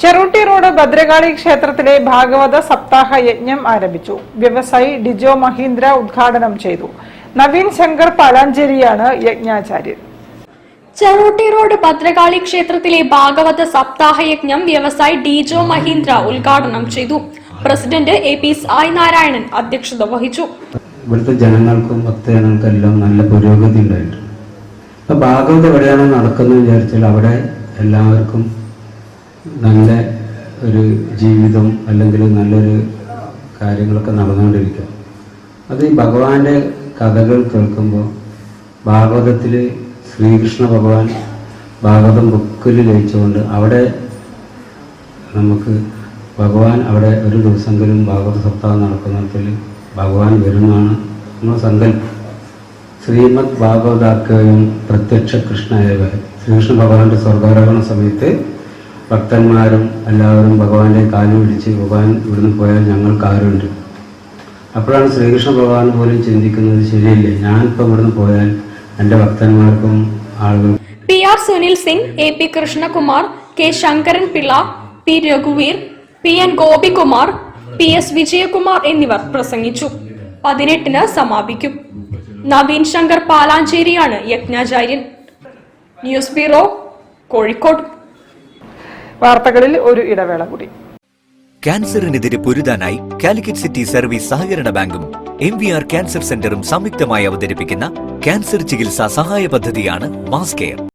Cherutti road Bhadrakali ക്ഷേത്രത്തിലെ ഭാഗവത സപ്താഹ യജ്ഞം ആരംഭിച്ചു. വ്യവസായി ഡിജോ മഹീന്ദ്ര ഉദ്ഘാടനം ചെയ്തു. നവീൻ ശങ്കർ പാലാഞ്ചേരിയാണ് യജ്ഞാചാര്യൻ. ചെറുട്ടി റോഡ് ഭദ്രകാളി ക്ഷേത്രത്തിലെ ഭാഗവത സപ്താഹ യജ്ഞം വ്യവസായി ഡിജോ മഹീന്ദ്ര ഉദ്ഘാടനം ചെയ്തു. പ്രസിഡന്റ് AP സായി നാരായണൻ അധ്യക്ഷത വഹിച്ചു. ഇവിടുത്തെ ജനങ്ങൾക്കും ഭക്തജനങ്ങൾക്കെല്ലാം നല്ല പുരോഗതി ഉണ്ടായിട്ടുണ്ട്. അപ്പൊ ഭാഗവത എവിടെയാണ് നടക്കുന്നത് വിചാരിച്ചാൽ അവിടെ എല്ലാവർക്കും നല്ല ഒരു ജീവിതം അല്ലെങ്കിൽ നല്ലൊരു കാര്യങ്ങളൊക്കെ നടന്നുകൊണ്ടിരിക്കുക. അത് ഈ ഭഗവാന്റെ കഥകൾ കേൾക്കുമ്പോൾ ഭാഗവതത്തിൽ ശ്രീകൃഷ്ണ ഭഗവാൻ ഭാഗവതം ബുക്കിൽ ലയിച്ചുകൊണ്ട് അവിടെ നമുക്ക് ഭഗവാൻ അവിടെ ഒരു ദിവസമെങ്കിലും ഭാഗവത സപ്താഹം നടക്കുന്നതിൽ ഭഗവാൻ വരുന്നതാണ് നമ്മൾ സങ്കല്പം. ശ്രീമദ് ഭാഗവതാഖ്യം പ്രത്യക്ഷ കൃഷ്ണയേവ, ശ്രീകൃഷ്ണ ഭഗവാന്റെ സ്വർഗാരോഹണ സമയത്ത് ഭക്തന്മാരും എല്ലാവരും ഭഗവാന്റെ കാലു പിടിച്ച് ഭഗവാൻ ഇവിടുന്ന് പോയാൽ ഞങ്ങൾക്ക് ആരുണ്ട്. അപ്പോഴാണ് ശ്രീകൃഷ്ണ ഭഗവാൻ പോലും ചിന്തിക്കുന്നത് ശരിയല്ലേ, ഞാനിപ്പോൾ ഇവിടുന്ന് പോയാൽ എൻ്റെ ഭക്തന്മാർക്കും ആളുകൾ. PR Sunil Singh, AP Krishnakumar, K Sankaran Pillai, P രഘുവീർ, PN Gopikumar, PS Vijayakumar എന്നിവർ പ്രസംഗിച്ചു. 18-ന് സമാപിക്കും. നവീൻ ശങ്കർ പാലാഞ്ചേരിയാണ് യജ്ഞാചാര്യൻ. News bureau, Kozhikode. വാർത്തകളിൽ ഒരു ഇടവേള കൂടി. ക്യാൻസറിനെതിരെ പൊരുതാനായി കാലിക്കറ്റ് സിറ്റി സർവീസ് സഹകരണ ബാങ്കും MVR ക്യാൻസർ സെന്ററും സംയുക്തമായി അവതരിപ്പിക്കുന്ന ക്യാൻസർ ചികിത്സാ സഹായ പദ്ധതിയാണ് മാസ് കെയർ.